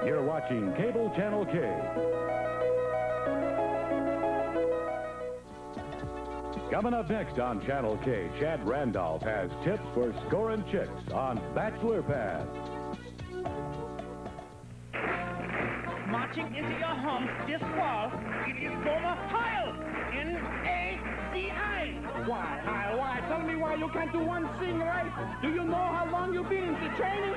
You're watching Cable Channel K. Coming up next on Channel K, Chad Randolph has tips for scoring chicks on Bachelor Pad. Marching into your home this fall, it is Gomer Heil, N-A-C-I. Why, Heil, why? Tell me why you can't do one thing right. Do you know how long you've been into training?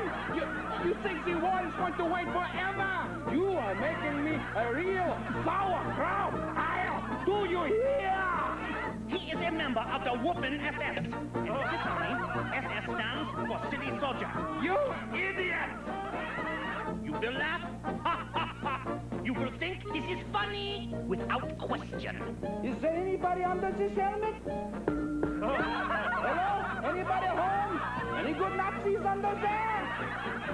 You think the war is going to wait forever? You are making me a real sauerkraut, Heil. Do you hear? He is a member of the Whoopin' SS. And officially, SS stands for City Soldier. You idiot! You will laugh, ha ha ha. You will think this is funny without question. Is there anybody under this helmet? Hello? Anybody home? Any good Nazis under there?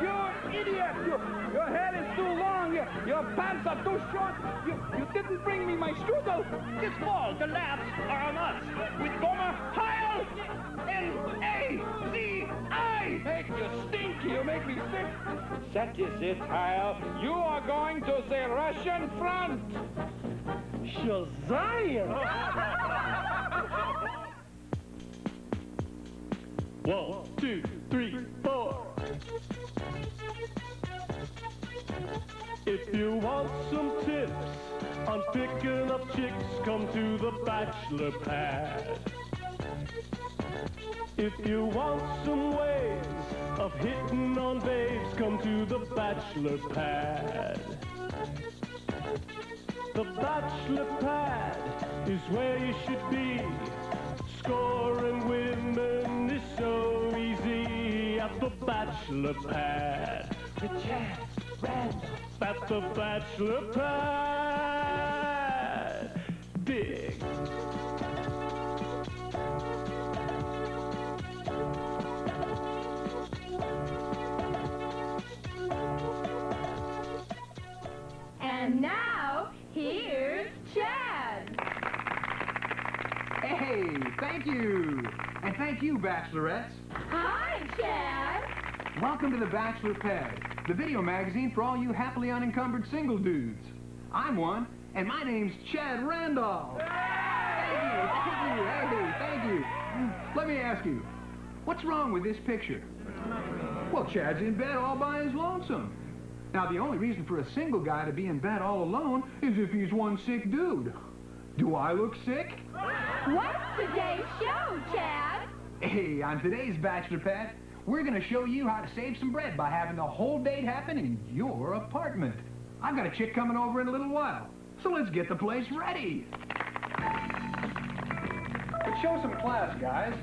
You idiot! Your hair is too long. Your pants are too short. You didn't bring me my strudel. This fall, the laughs are on us with Gomer Heil, N-A-C-I. Make you stinky. You make me sick. That is it, Heil. You are going to the Russian front. Shazam! 1, 2, 3, 4. If you want some tips on picking up chicks, come to the Bachelor Pad. If you want some ways of hitting on babes, come to the Bachelor Pad. The Bachelor Pad is where you should be. Scoring women is so easy at the Bachelor Pad. The Chad Randolph. At the Bachelor Pad. Dig. And now, here's Chad. Hey, thank you. And thank you, bachelorettes. Hi, Chad. Welcome to the Bachelor Pad, the video magazine for all you happily unencumbered single dudes. I'm one, and my name's Chad Randolph. Thank you. Let me ask you, what's wrong with this picture? Well, Chad's in bed all by his lonesome. Now, the only reason for a single guy to be in bed all alone is if he's one sick dude. Do I look sick? What's today's show, Chad? Hey, on today's Bachelor Pad, we're going to show you how to save some bread by having the whole date happen in your apartment. I've got a chick coming over in a little while, so let's get the place ready. But show some class, guys.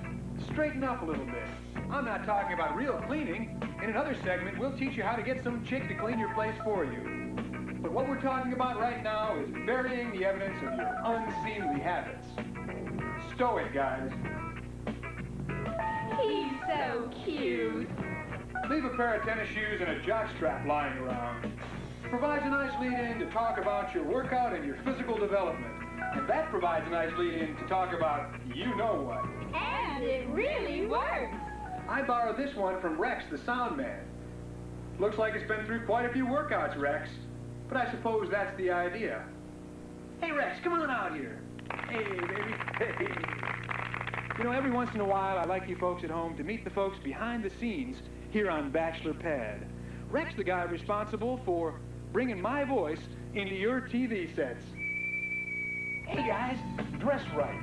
Straighten up a little bit. I'm not talking about real cleaning. In another segment, we'll teach you how to get some chick to clean your place for you. But what we're talking about right now is burying the evidence of your unseemly habits. Stow it, guys. He's so cute. Leave a pair of tennis shoes and a jockstrap lying around. Provides a nice lead-in to talk about your workout and your physical development. And that provides a nice lead-in to talk about you-know-what. And it really works. I borrowed this one from Rex, the sound man. Looks like it's been through quite a few workouts, Rex. But I suppose that's the idea. Hey, Rex, come on out here. Hey, baby. Hey. You know, every once in a while, I like you folks at home to meet the folks behind the scenes here on Bachelor Pad. Rex, the guy responsible for bringing my voice into your TV sets. Hey, guys, dress right.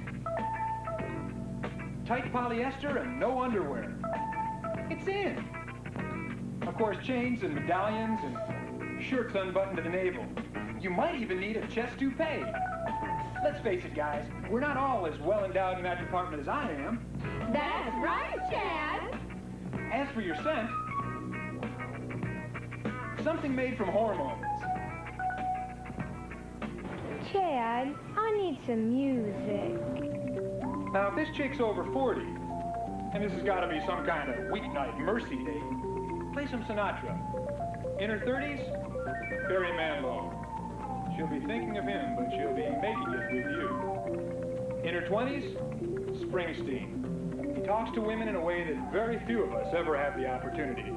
Tight polyester and no underwear. It's in. Of course, chains and medallions and shirts unbuttoned to the navel. You might even need a chest toupee. Let's face it, guys, we're not all as well endowed in that department as I am. That's right, Chad. As for your scent, something made from hormones. Chad, I need some music. Now, if this chick's over 40, and this has got to be some kind of weeknight mercy date, play some Sinatra. In her 30s, Barry Manilow. She'll be thinking of him, but she'll be making it with you. In her 20s, Springsteen. He talks to women in a way that very few of us ever have the opportunity.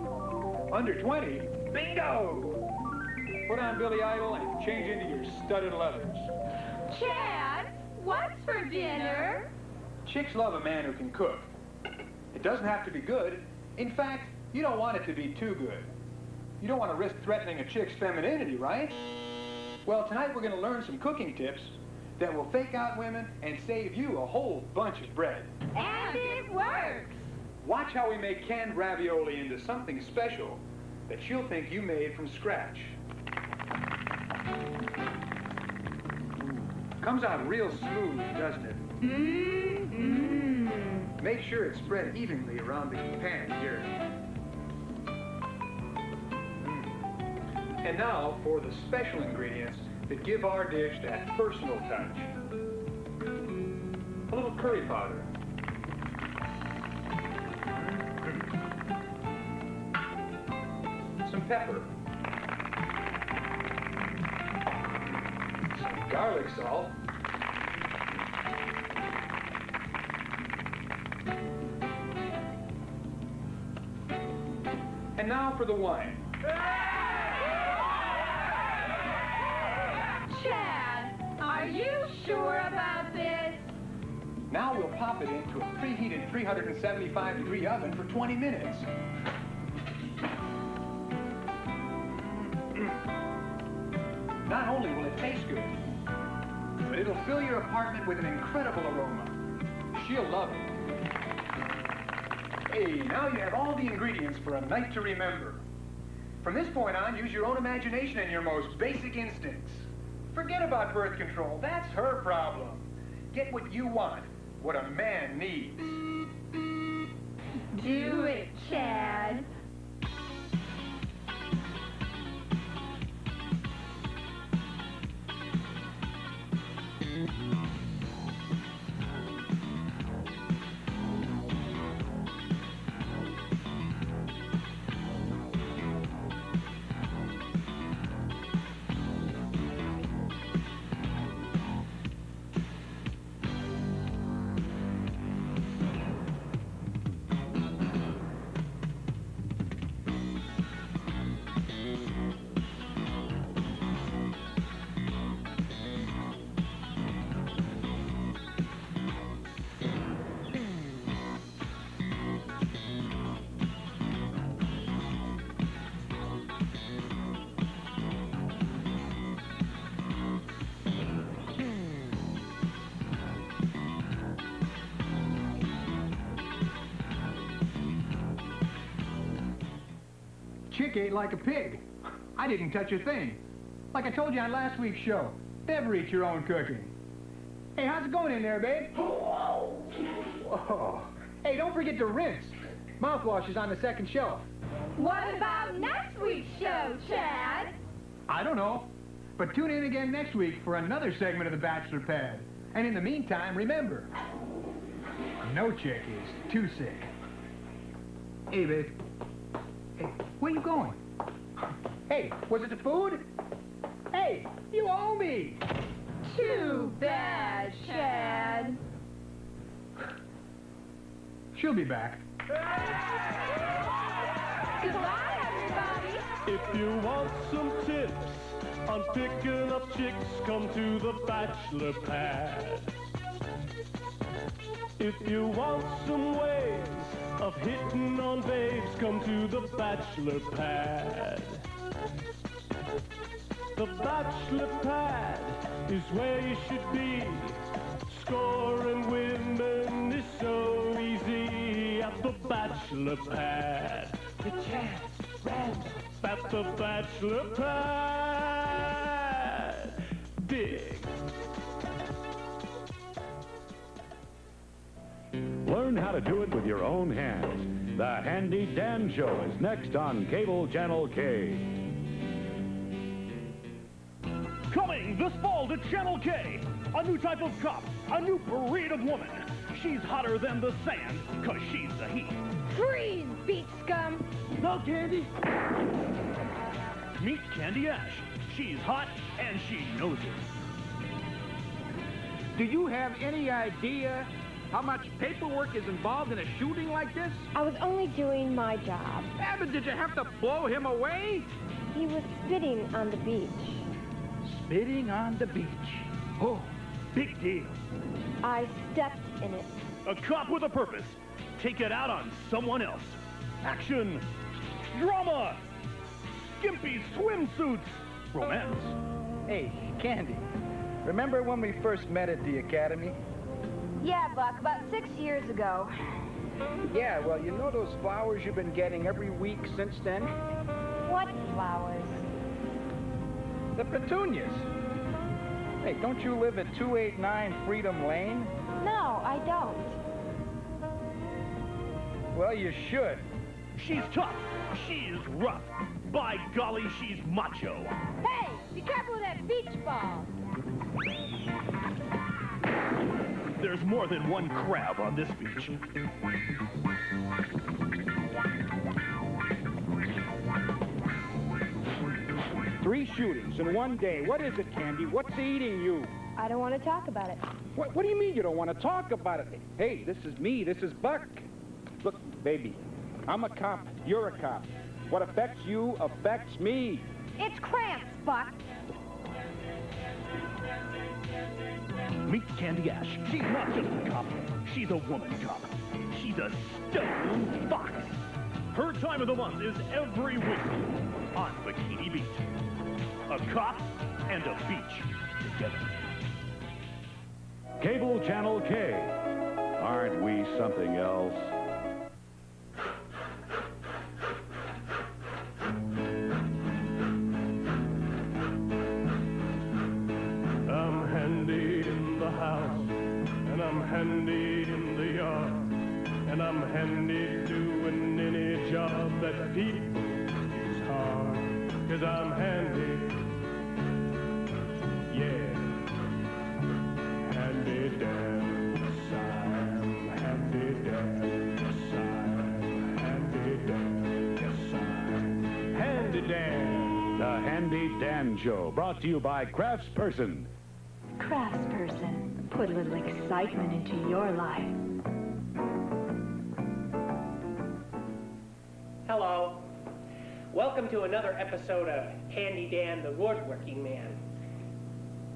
Under 20, bingo! put on Billy Idol and change into your studded leathers. Chad, what's for dinner? Chicks love a man who can cook. It doesn't have to be good. In fact, you don't want it to be too good. You don't want to risk threatening a chick's femininity, right? Well, tonight we're going to learn some cooking tips that will fake out women and save you a whole bunch of bread. And it works. Watch how we make canned ravioli into something special that she'll think you made from scratch. Comes out real smooth, doesn't it? Mm-hmm. Make sure it's spread evenly around the pan here. And now for the special ingredients that give our dish that personal touch. A little curry powder. Some pepper. Some garlic salt. And now for the wine. Chad, are you sure about this? Now we'll pop it into a preheated 375-degree oven for 20 minutes. Not only will it taste good, but it'll fill your apartment with an incredible aroma. She'll love it. Hey, now you have all the ingredients for a night to remember. From this point on, use your own imagination and your most basic instincts. Forget about birth control. That's her problem. Get what you want, what a man needs. Do it, Chad. Chick ate like a pig. I didn't touch a thing. Like I told you on last week's show, never eat your own cooking. Hey, how's it going in there, babe? Whoa. Hey, don't forget to rinse. Mouthwash is on the second shelf. What about next week's show, Chad? I don't know. But tune in again next week for another segment of The Bachelor Pad. And in the meantime, remember, no chick is too sick. Hey, babe. Hey, where you going? Hey, was it the food? Hey, you owe me. Too bad, Chad. She'll be back. Goodbye, everybody. If you want some tips on picking up chicks, come to the Bachelor Pad. If you want some ways of hitting on babes, come to the Bachelor Pad. The Bachelor Pad is where you should be. Scoring women is so easy at the Bachelor Pad. With Chad, Randall, at the Bachelor Pad. Dig. Learn how to do it with your own hands. The Handy Dan Show is next on Cable Channel K. Coming this fall to Channel K, a new type of cop, a new breed of woman. She's hotter than the sand, 'cause she's the heat. Freeze, beat scum. No, Candy. Meet Candy Ash. She's hot, and she knows it. Do you have any idea how much paperwork is involved in a shooting like this? I was only doing my job. Evan, did you have to blow him away? He was spitting on the beach. Spitting on the beach. Oh, big deal. I stepped in it. A cop with a purpose. Take it out on someone else. Action. Drama. Skimpy swimsuits. Romance. Hey, Candy. Remember when we first met at the academy? Yeah, Buck, about 6 years ago. Yeah, well, you know those flowers you've been getting every week since then? What flowers? The petunias. Hey, don't you live at 289 Freedom Lane? No, I don't. Well, you should. She's tough. She's rough. By golly, she's macho. Hey, be careful with that beach ball. There's more than one crab on this beach. 3 shootings in one day. What is it, Candy? What's eating you? I don't want to talk about it. What do you mean you don't want to talk about it? Hey, this is me. This is Buck. Look, baby, I'm a cop. You're a cop. What affects you affects me. It's cramps, Buck. Meet Candy Ash. She's not just a cop. She's a woman cop. She's a stone fox. Her time of the month is every week on Bikini Beach. A cop and a beach together. Cable Channel K. Aren't we something else? I'm handy in the house, and I'm handy in the yard, and I'm handy doing any job that people use hard, 'cause I'm handy, yeah, handy Dan, yes I'm handy Dan, yes I'm handy Dan, yes I'm handy Dan. The Handy Dan Show, brought to you by Craftsperson. Craftsperson, put a little excitement into your life. Hello. Welcome to another episode of Handy Dan the Woodworking Man.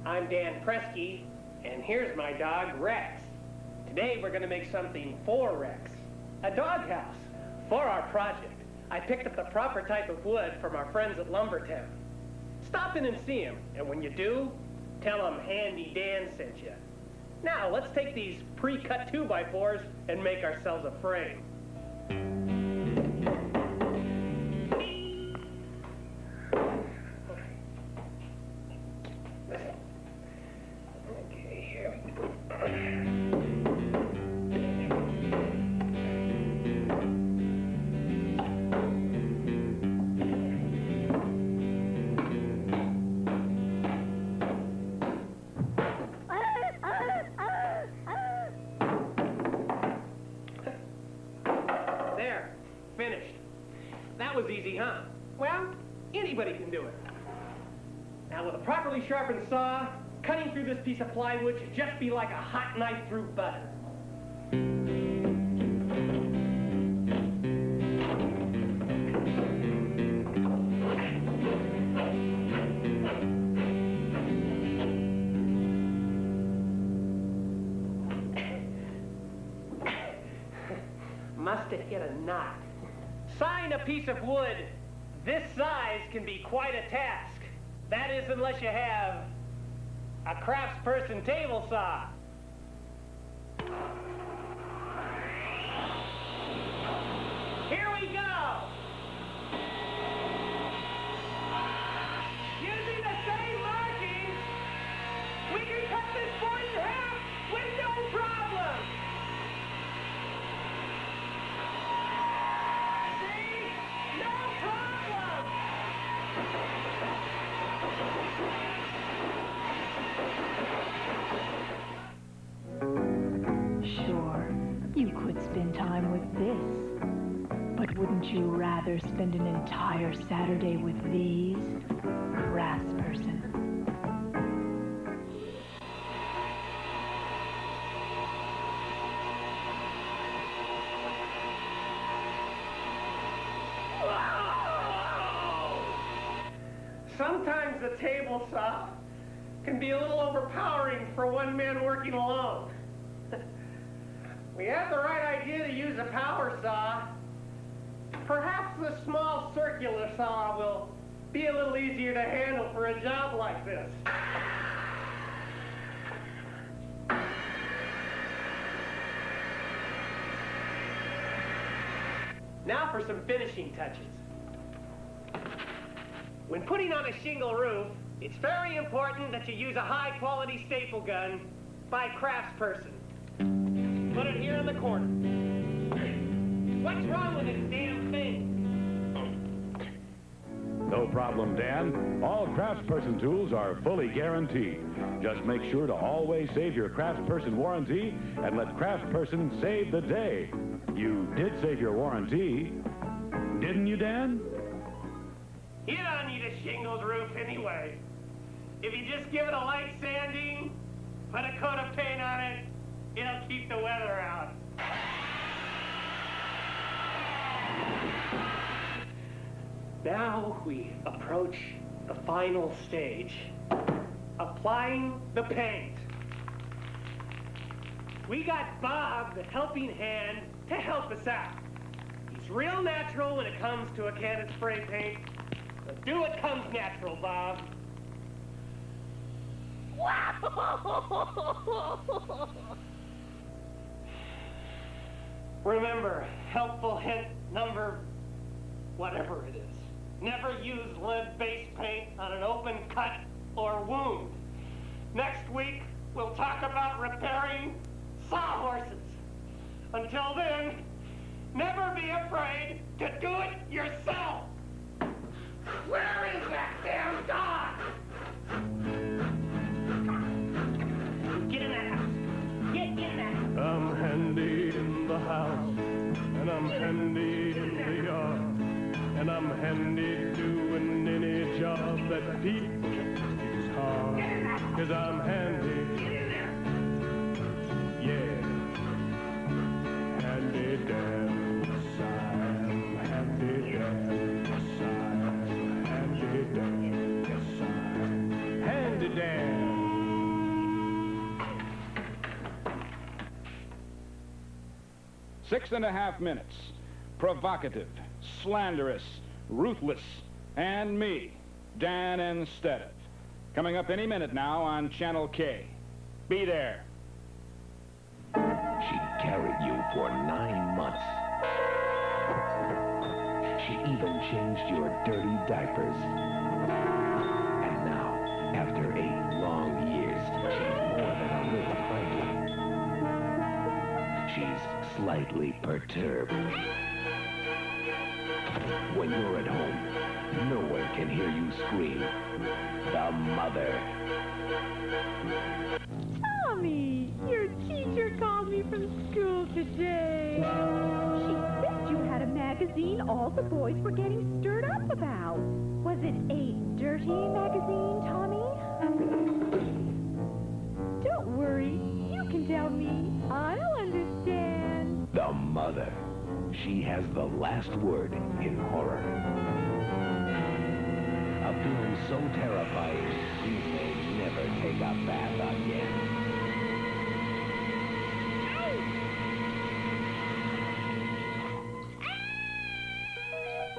I'm Dan Presky, and here's my dog, Rex. Today we're going to make something for Rex. A doghouse. For our project, I picked up the proper type of wood from our friends at Lumbertown. Stop in and see them, and when you do, tell them Handy Dan sent you. Now, let's take these pre-cut 2x4s and make ourselves a frame. Okay, here we go. There, finished. That was easy, huh? Well, anybody can do it. Now, with a properly sharpened saw, cutting through this piece of plywood should just be like a hot knife through butter. Must have hit a knot. Sawing a piece of wood this size can be quite a task. That is, unless you have a craftsperson table saw. Here we go. Using the same markings, we can cut this board in half with no problem. See? No problem. Sure, you could spend time with this. But wouldn't you rather spend an entire Saturday with these? Craftsperson. sometimes the table saw can be a little overpowering for one man working alone. We have the right idea to use a power saw. Perhaps the small circular saw will be a little easier to handle for a job like this. Now for some finishing touches. When putting on a shingle roof, it's very important that you use a high-quality staple gun by craftsperson. Put it here in the corner. What's wrong with this damn thing? No problem, Dan. All craftsperson tools are fully guaranteed. Just make sure to always save your craftsperson warranty and let craftsperson save the day. You did save your warranty, didn't you, Dan? You don't need a shingles roof anyway. If you just give it a light sanding, put a coat of paint on it, it'll keep the weather out. Now we approach the final stage, applying the paint. We got Bob, the helping hand, to help us out. He's real natural when it comes to a can of spray paint. But do what comes natural, Bob. Remember, helpful hint number whatever it is. Never use lead-based paint on an open cut or wound. Next week, we'll talk about repairing sawhorses. Until then, never be afraid to do it yourself. Where is that damn dog? Get in that house. Get in that house. I'm handy in the house, and I'm handy in the yard, and I'm handy doing any job that people use hard. 'Cause I'm handy. Yeah. Handy Dan, I'm handy Dan, I'm handy Dan, yes I'm handy Dan. Six and a half minutes. Provocative, slanderous, ruthless, and me, Dan instead of. Coming up any minute now on Channel K. Be there. She carried you for 9 months. She even changed your dirty diapers. And now, after 8 long years, she's more than a little frightened. She's slightly perturbed. When you're at home, no one can hear you scream. The mother. Tommy, your teacher called me from school today. She said you had a magazine all the boys were getting stirred up about. Was it a dirty magazine, Tommy? Don't worry, you can tell me. I'll understand. The mother. She has the last word in horror. A film so terrifying, you may never take a bath again.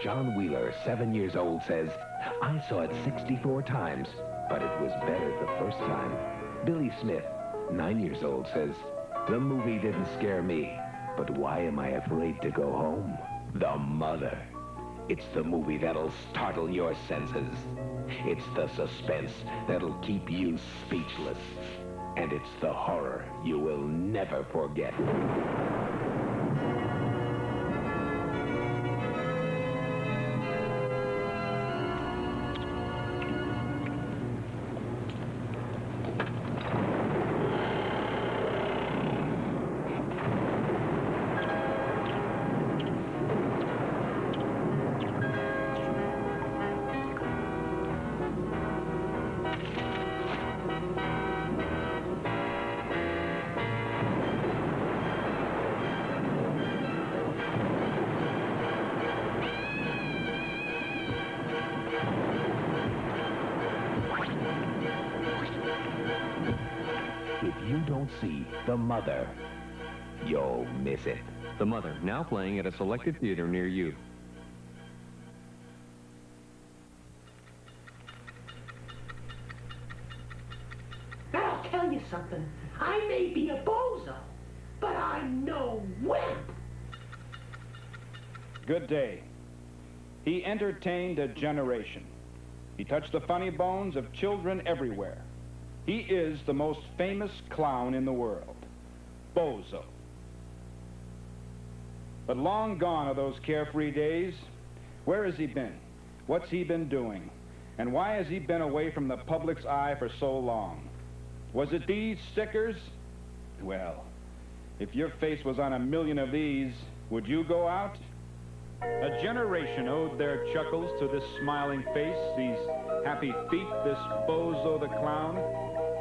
John Wheeler, 7 years old, says, I saw it 64 times, but it was better the first time. Billy Smith, 9 years old, says, the movie didn't scare me, but why am I afraid to go home? The Mother. It's the movie that'll startle your senses. It's the suspense that'll keep you speechless. And it's the horror you will never forget. don't see The Mother, you'll miss it. The Mother, now playing at a selected theater near you. I'll tell you something. I may be a bozo, but I'm no wimp. Good day. He entertained a generation. He touched the funny bones of children everywhere. He is the most famous clown in the world, Bozo. But long gone are those carefree days. Where has he been? What's he been doing? And why has he been away from the public's eye for so long? Was it these stickers? Well, if your face was on 1,000,000 of these, would you go out? A generation owed their chuckles to this smiling face, these happy feet, this Bozo the clown.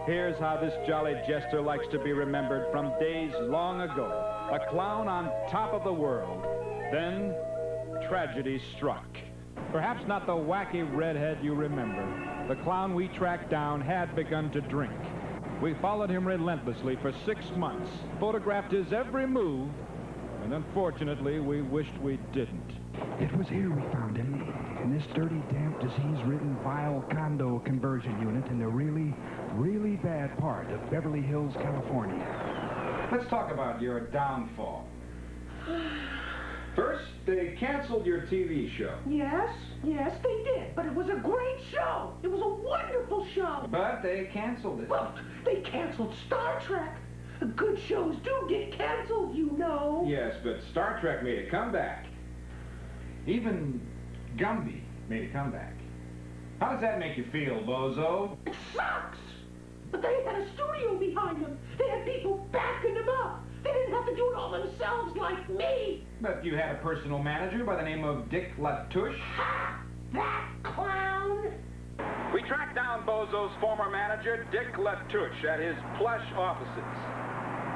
Here's how this jolly jester likes to be remembered from days long ago. A clown on top of the world. Then, tragedy struck. Perhaps not the wacky redhead you remember. The clown we tracked down had begun to drink. We followed him relentlessly for 6 months, photographed his every move, and unfortunately, we wished we didn't. It was here we found him, in this dirty, damp, disease-ridden, vile condo conversion unit in the really, really bad part of Beverly Hills, California. Let's talk about your downfall. First, they canceled your TV show. Yes, they did. But it was a great show. It was a wonderful show. But they canceled it. Well, they canceled Star Trek. Good shows do get canceled, you know. Yes, but Star Trek made a comeback. Even Gumby made a comeback. How does that make you feel, Bozo? It sucks. But they had a studio behind them. They had people backing them up. They didn't have to do it all themselves like me. But you had a personal manager by the name of Dick Latouche. Ha! That clown! We tracked down Bozo's former manager, Dick Latouche, at his plush offices.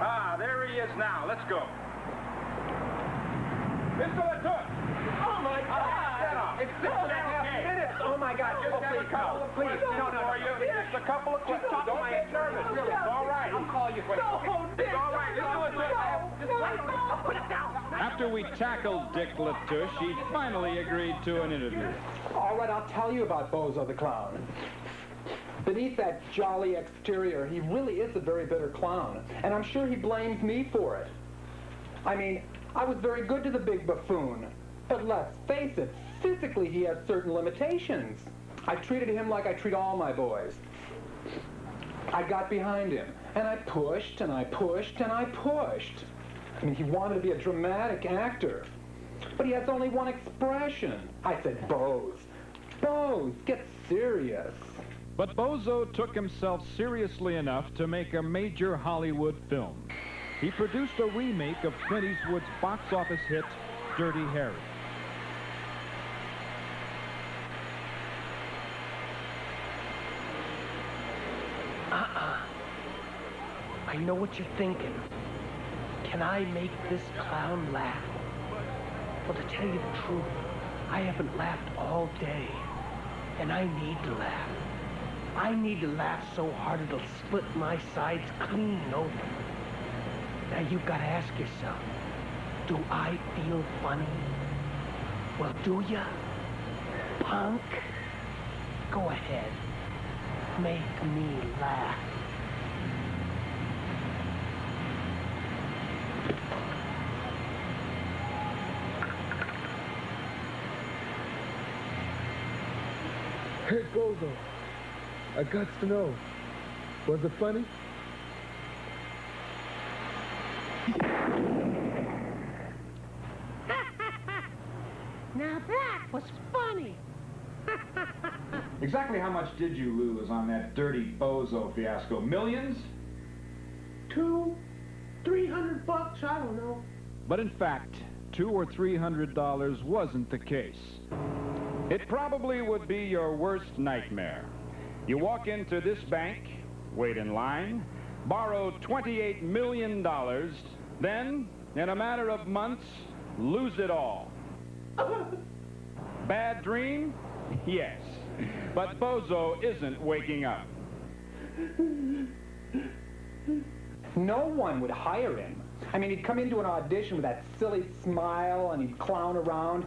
Ah, there he is now. Let's go. Mr. Latouche! Oh, my God! It's 6.5 minutes! Oh, my God! Just have a couple of quick. No. Just a couple of quick. Don't get nervous. Really. It's all right. I'll call you quick. It's all right. Just put it down. After we tackled Dick Latouche, he finally agreed to an interview. All right, I'll tell you about Bozo the Clown. Beneath that jolly exterior, he really is a very bitter clown, and I'm sure he blames me for it. I mean, I was very good to the big buffoon, but let's face it, physically he has certain limitations. I treated him like I treat all my boys. I got behind him, and I pushed, and I pushed, and I pushed. I mean, he wanted to be a dramatic actor, but he has only one expression. I said, Bose, get serious. But Bozo took himself seriously enough to make a major Hollywood film. He produced a remake of Clint Eastwood's box office hit, Dirty Harry. I know what you're thinking. Can I make this clown laugh? Well, to tell you the truth, I haven't laughed all day, and I need to laugh. I need to laugh so hard it'll split my sides clean open. Now you've got to ask yourself, do I feel funny? Well, do ya? Punk? Go ahead. Make me laugh. Hey, Bozo, I got to know, was it funny? Now that was funny. Exactly how much did you lose on that dirty Bozo fiasco? Millions? $200-300 bucks, I don't know. But in fact, $200 or $300 wasn't the case. It probably would be your worst nightmare. You walk into this bank, wait in line, borrow $28 million, then, in a matter of months, lose it all. Bad dream? Yes. But Bozo isn't waking up. No one would hire him. I mean, he'd come into an audition with that silly smile and he'd clown around.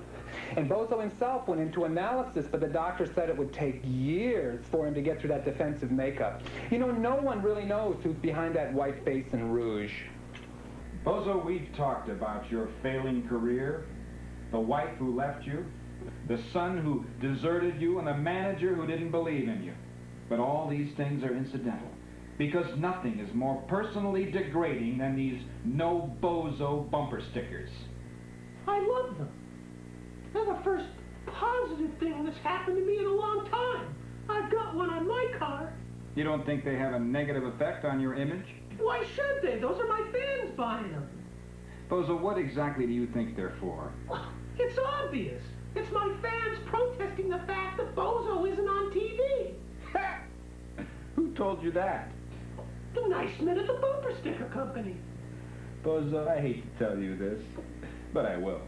And Bozo himself went into analysis, but the doctor said it would take years for him to get through that defensive makeup. You know, no one really knows who's behind that white face and rouge. Bozo, we've talked about your failing career, the wife who left you, the son who deserted you, and the manager who didn't believe in you. But all these things are incidental, because nothing is more personally degrading than these no Bozo bumper stickers. I love them. They're the first positive thing that's happened to me in a long time. I've got one on my car. You don't think they have a negative effect on your image? Why should they? Those are my fans buying them. Bozo, what exactly do you think they're for? Well, it's obvious. It's my fans protesting the fact that Bozo isn't on TV. Who told you that? The nice men at the bumper sticker company. Bozo, I hate to tell you this, but I will.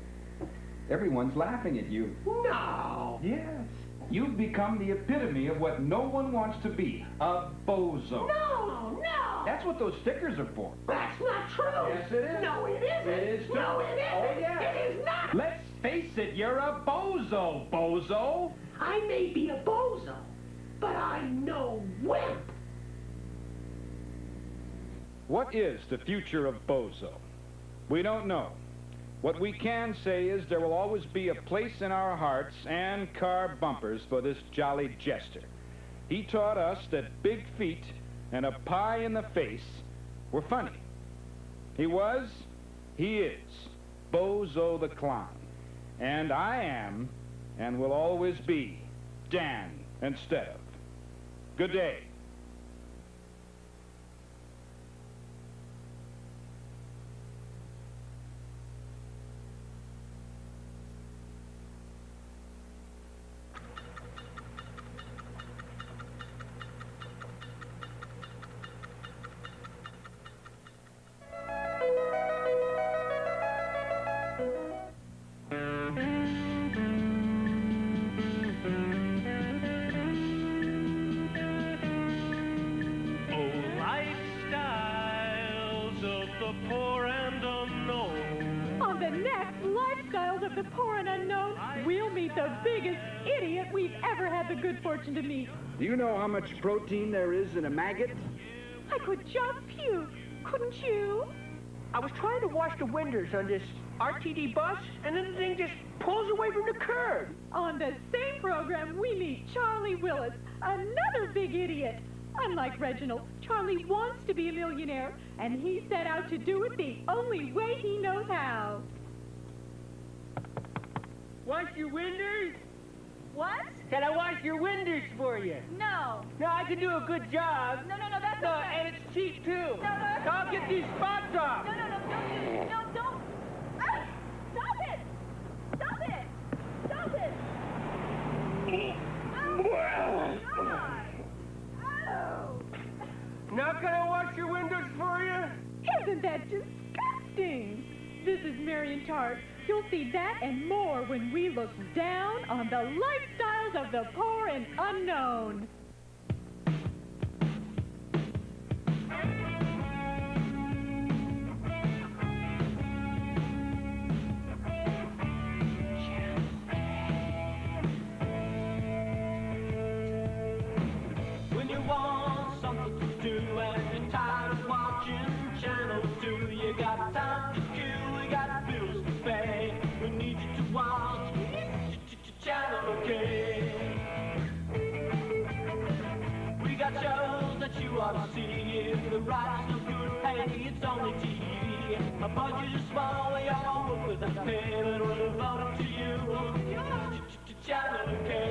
Everyone's laughing at you. No. Yes. You've become the epitome of what no one wants to be, a bozo. No. That's what those stickers are for. That's not true. Yes, it is. No, it isn't. It is too. No, it isn't. Oh, yeah. It is not. Let's face it, you're a bozo, Bozo. I may be a bozo, but I'm no wimp. What is the future of Bozo? We don't know. What we can say is there will always be a place in our hearts and car bumpers for this jolly jester. He taught us that big feet and a pie in the face were funny. He is Bozo the Clown. And I am, and will always be, Dan instead of. Good day. The poor and unknown, we'll meet the biggest idiot we've ever had the good fortune to meet. Do you know how much protein there is in a maggot? I could just puke, couldn't you? I was trying to wash the windows on this RTD bus, and then the thing just pulls away from the curb. On the same program, we meet Charlie Willis, another big idiot. Unlike Reginald, Charlie wants to be a millionaire, and he set out to do it the only way he knows how. Wash your windows? What? Can I wash your windows for you? No. No, I can do a good job. No, that's no, okay. And it's cheap, too. No, that's I'll okay. get these spots off. Don't. Ah, stop it! Stop it! Stop it! Oh. Now can I wash your windows for you? Isn't that disgusting? This is Marion Tart. You'll see that and more when we look down on the lifestyles of the poor and unknown. When you want something to do and you're tired of watching Channel 2, you got time to kill, you got bills to pay. We need you to watch Channel OK. We got shows that you ought to see. If the writing's no good, hey, it's only TV. A budget is small, they all work without pay, but we're devoted to you. Channel OK.